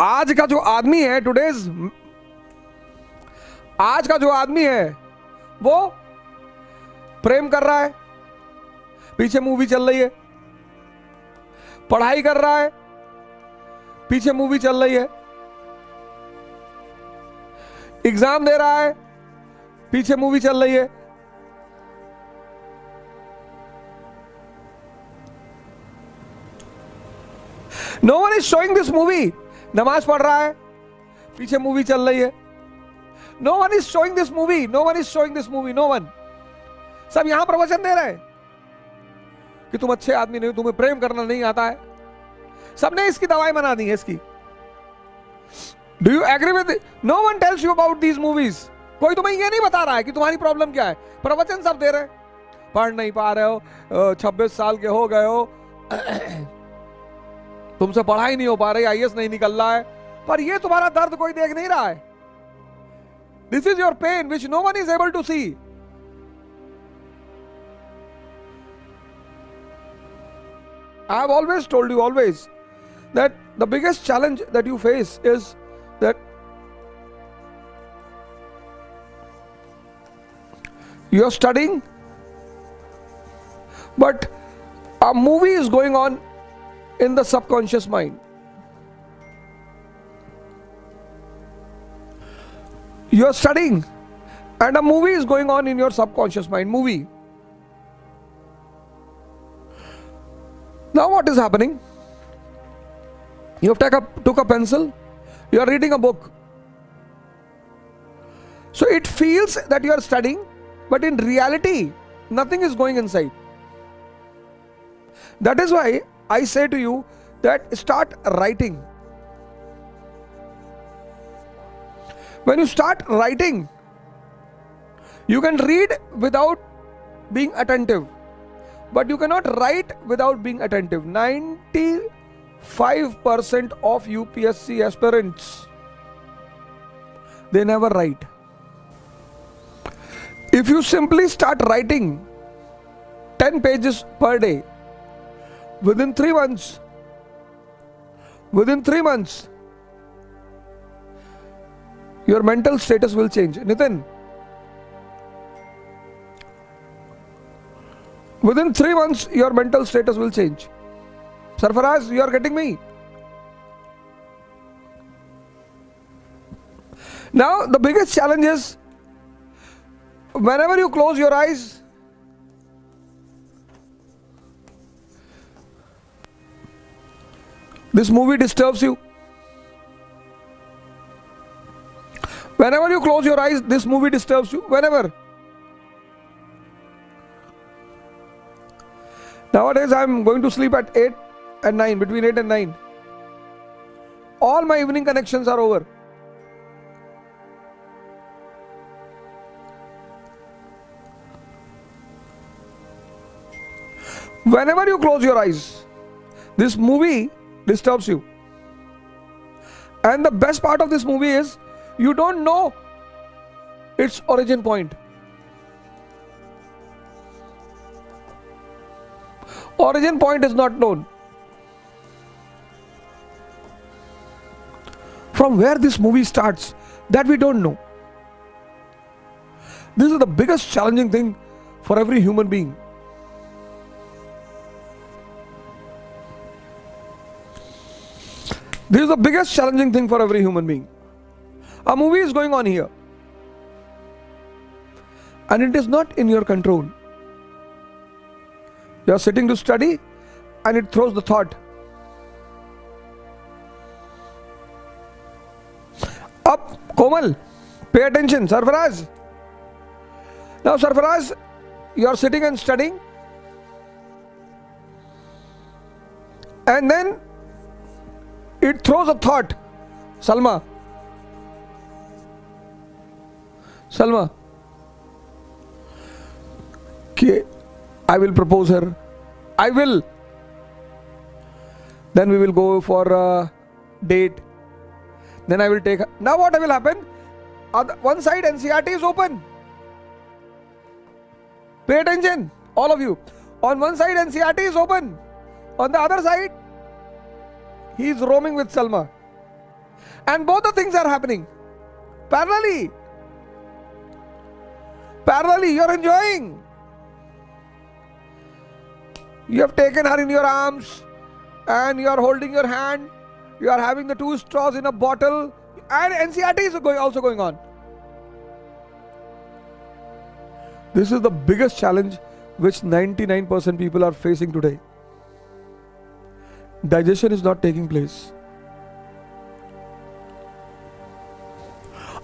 आज का जो आदमी है, आज का जो आदमी है वो प्रेम कर रहा है, पीछे मूवी चल रही है, पढ़ाई कर रहा है, पीछे मूवी चल रही है, एग्जाम दे रहा है, पीछे मूवी चल रही है। No one is showing this movie. नमाज पढ़ रहा है, पीछे मूवी चल रही है। No one is showing this movie, no one is showing this movie, no one. सब यहां प्रवचन दे रहे हैं कि तुम अच्छे आदमी नहीं हो, तुम्हें प्रेम करना नहीं आता है। सबने इसकी दवाई बना दी है इसकी। Do you agree with? No one tells you about these movies. कोई तुम्हें ये नहीं बता रहा है कि तुम्हारी प्रॉब्लम क्या है। प्रवचन सब दे रहे हैं, पढ़ नहीं पा रहे हो, 26 साल के हो गए हो, तुमसे पढ़ाई नहीं हो पा रही, आईएएस नहीं निकल रहा है, पर ये तुम्हारा दर्द कोई देख नहीं रहा है। This is your pain which no one is able to see. I have always told you always that the biggest challenge that you face is that you are studying, but a movie is going on in the subconscious mind. You are studying and a movie is going on in your subconscious mind. Movie. Now what is happening? You have took a pencil, you are reading a book. So it feels that you are studying, but in reality nothing is going inside. That is why I say to you that start writing. When you start writing, you can read without being attentive, but you cannot write without being attentive. 95% of UPSC aspirants, they never write. If you simply start writing 10 pages per day, within 3 months, your mental status will change. Nitin, within 3 months, your mental status will change. Sarfaraz, you are getting me? Now, the biggest challenge is whenever you close your eyes, this movie disturbs you. Whenever you close your eyes, this movie disturbs you. Whenever. Nowadays, I am going to sleep at 8 and 9, between 8 and 9. All my evening connections are over. Whenever you close your eyes, this movie disturbs you. And the best part of this movie is you don't know its origin point. Origin point is not known. From where this movie starts, that we don't know. This is the biggest challenging thing for every human being. This is the biggest challenging thing for every human being. A movie is going on here, and it is not in your control. You are sitting to study, and it throws the thought. Up, Komal, pay attention. Sarfaraz. Now, Sarfaraz, you are sitting and studying, and then it throws a thought. Salma, I will propose her. I will. Then we will go for a date. Then I will take her. Now what will happen? One side NCERT is open. Pay attention, all of you. On one side NCERT is open. On the other side, he is roaming with Salma. And both the things are happening parallelly. Parallelly, you're enjoying. You have taken her in your arms and you are holding your hand. You are having the two straws in a bottle, and NCRT is also going on. This is the biggest challenge which 99% people are facing today. Digestion is not taking place.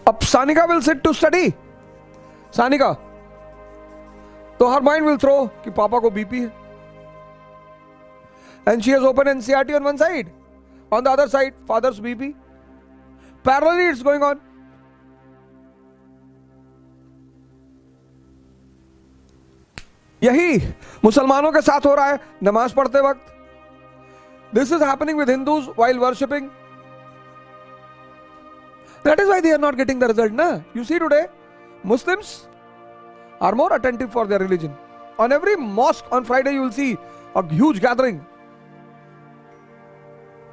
Up Sanika will sit to study. Sanika. So her mind will throw कि पापा को BP है. And she has open NCRT on one side. On the other side, father's BP. Parallelly it's going on. यही मुसलमानों के साथ हो रहा है नमाज पढ़ते वक्त. This is happening with Hindus while worshipping. That is why they are not getting the result. Na? You see today, Muslims are more attentive for their religion. On every mosque on Friday you will see a huge gathering.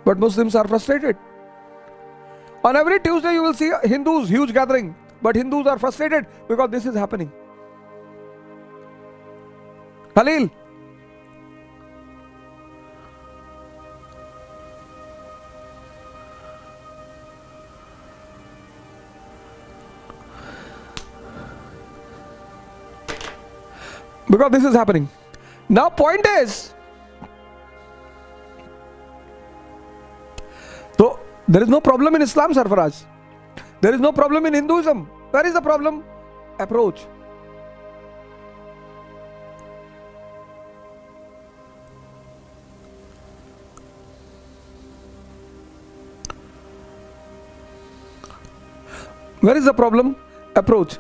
But Muslims are frustrated. On every Tuesday you will see Hindus huge gathering. But Hindus are frustrated because this is happening. Khalil. Because this is happening. Now point is, so there is no problem in Islam, Sarfaraj. There is no problem in Hinduism. Where is the problem? Approach. Where is the problem? Approach.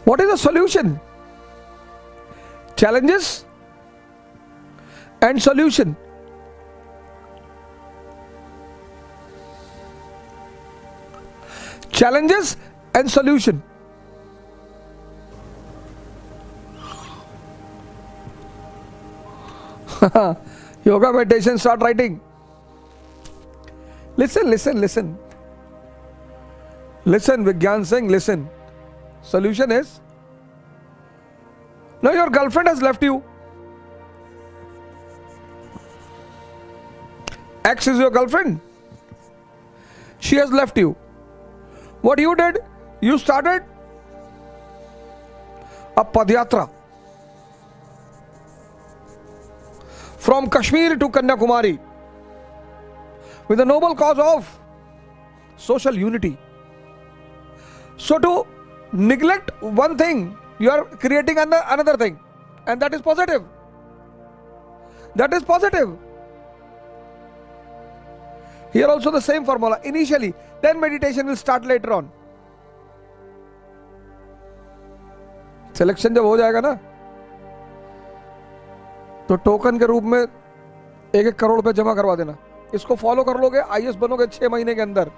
What is the solution? Challenges and solution. Challenges and solution. Yoga meditation, start writing. Listen, listen, listen. Listen, Vigyan Singh, listen. Solution is, now your girlfriend has left you. X is your girlfriend. She has left you. What you did? You started a Padyatra from Kashmir to Kanyakumari with the noble cause of social unity. So to neglect one thing, you are creating another thing, and that is positive. That is positive. Here also the same formula initially, then meditation will start later on. Selection जब हो जाएगा ना, तो token के रूप में 1-1 करोड़ रुपए जमा करवा देना. इसको फॉलो कर लोगे, आईएएस बनोगे 6 महीने के अंदर.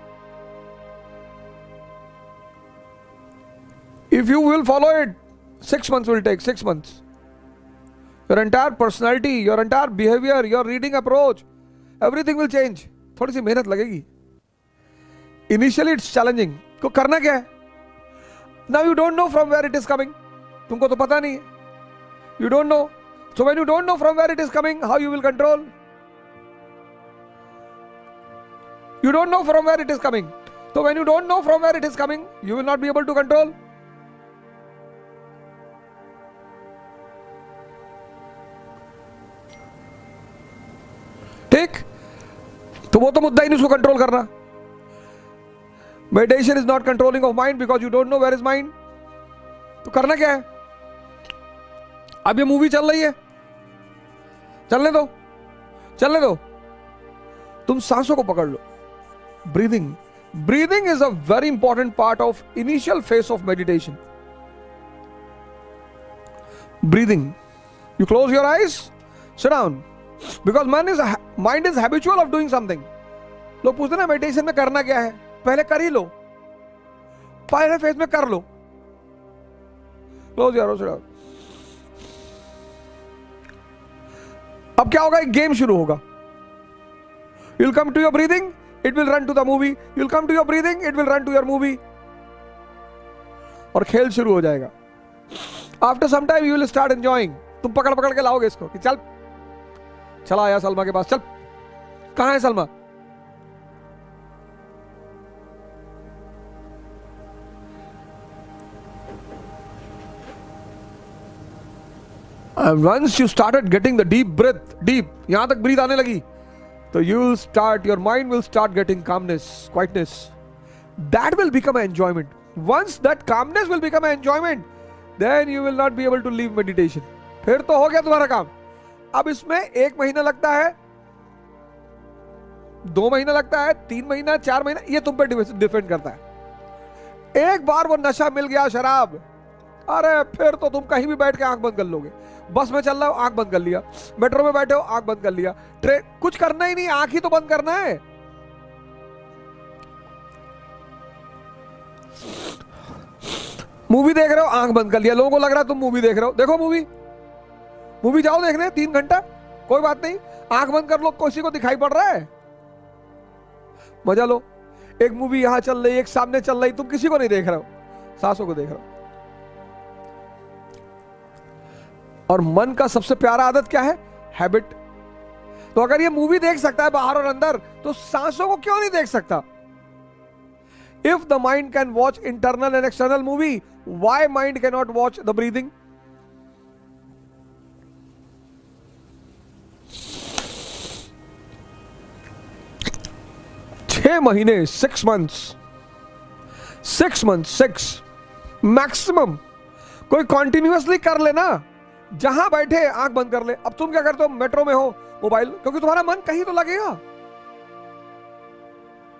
If you will follow it, 6 months will take, 6 months. Your entire personality, your entire behavior, your reading approach, everything will change. थोड़ी सी मेहनत लगेगी. Initially it's challenging. को करना क्या है? Now you don't know from where it is coming. तुमको तो पता नहीं है. You don't know. So when you don't know from where it is coming, how you will control? You don't know from where it is coming. So when you don't know from where it is coming, you will not be able to control. ठीक, तो वो तो मुद्दा ही नहीं उसको control करना. Meditation is not controlling of mind because you don't know where is mind. तो करना क्या है? अब ये मूवी चल रही है, चलने दो, चलने दो. तुम सांसों को पकड़ लो. Breathing, breathing is a very important part of initial phase of meditation. Breathing. You close your eyes, sit down. Because mind is habitual of doing something. लोग पूछते ना मेडिटेशन में करना क्या है? पहले कर ही लो, पहले फेज में कर लो. क्लोज यार, अब क्या होगा? एक गेम शुरू होगा. You'll come to your breathing, it will run to the movie. You'll come to your breathing, it will run to your movie. और खेल शुरू हो जाएगा. After some time you will start enjoying. तुम पकड़ पकड़ के लाओगे इसको कि चल, चला आया सलमा के पास, चल. कहां है Salma? And once you started getting the deep breath, deep, यहां तक breathe आने लगी, तो you'll start, your mind will start getting calmness, quietness. That will become an enjoyment. Once that calmness will become an enjoyment, then you will not be able to leave meditation. फिर तो हो गया तुम्हारा काम. अब इसमें 1 महीना लगता है, 2 महीना लगता है, 3 महीना, 4 महीना, ये तुम पे डिपेंड करता है. एक बार वो नशा मिल गया, शराब, अरे फिर तो तुम कहीं भी बैठ के आंख बंद कर लोगे. बस में चल रहे हो, आंख बंद कर लिया. मेट्रो में बैठे हो, आंख बंद कर लिया. ट्रेन, कुछ करना ही नहीं, आंख ही तो बंद करना है. मूवी देख रहे हो, आंख बंद कर लिया. लोगों को लग रहा है तुम मूवी देख रहे हो. देखो मूवी जाओ देखने 3 घंटा, कोई बात नहीं, आंख बंद कर लो. किसी को दिखाई पड़ रहा है? मजा लो. एक मूवी यहां चल रही, एक सामने चल रही, तुम किसी को नहीं देख रहे हो, सांसों को देख रहे हो. और मन का सबसे प्यारा आदत क्या है? हैबिट. तो अगर ये मूवी देख सकता है बाहर और अंदर, तो सांसों को क्यों नहीं देख सकता? If the mind can watch internal and external movie, why mind cannot watch the breathing? छह महीने, 6 months, 6 मैक्सिमम. कोई कॉन्टिन्यूअसली कर लेना, जहां बैठे आंख बंद कर ले. अब तुम क्या करते हो? मेट्रो में हो, मोबाइल, क्योंकि तुम्हारा मन कहीं तो लगेगा.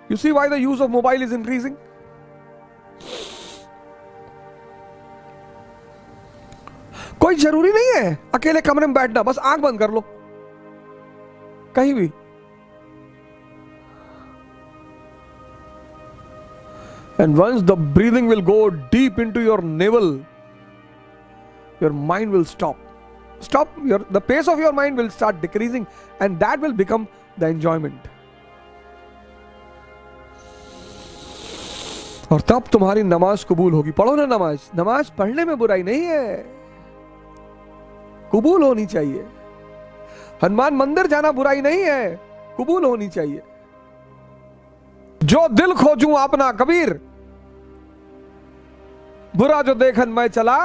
You see why the use of mobile is increasing? कोई जरूरी नहीं है अकेले कमरे में बैठना, बस आंख बंद कर लो कहीं भी. And once the breathing will go deep into your navel, your mind will stop. The pace of your mind will start decreasing, and that will become the enjoyment. और तब तुम्हारी नमाज कबूल होगी. पढ़ो ना नमाज. नमाज पढ़ने में बुराई नहीं है, कबूल होनी चाहिए. हनुमान मंदिर जाना बुराई नहीं है, कबूल होनी चाहिए. जो दिल खोजूं अपना, कबीर, बुरा जो देखन मैं चला,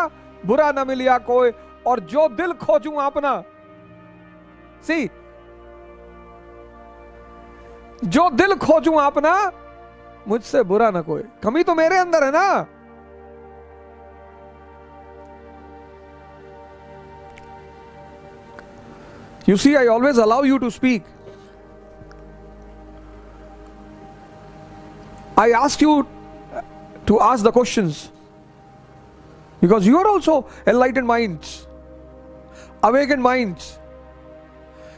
बुरा न मिलिया कोई. और जो दिल खोजूं अपना, सी, जो दिल खोजूं अपना, मुझसे बुरा ना कोई. कमी तो मेरे अंदर है ना. You see, I always allow you to speak. I ask you to ask the questions, because you are also enlightened minds, awakened minds.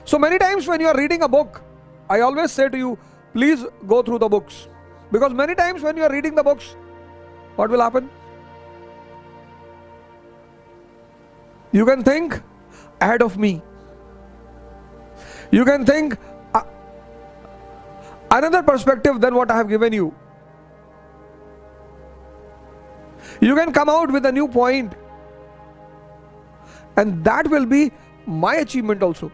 So many times when you are reading a book, I always say to you, please go through the books. Because many times when you are reading the books, what will happen? You can think ahead of me. You can think another perspective than what I have given you. You can come out with a new point, and that will be my achievement also.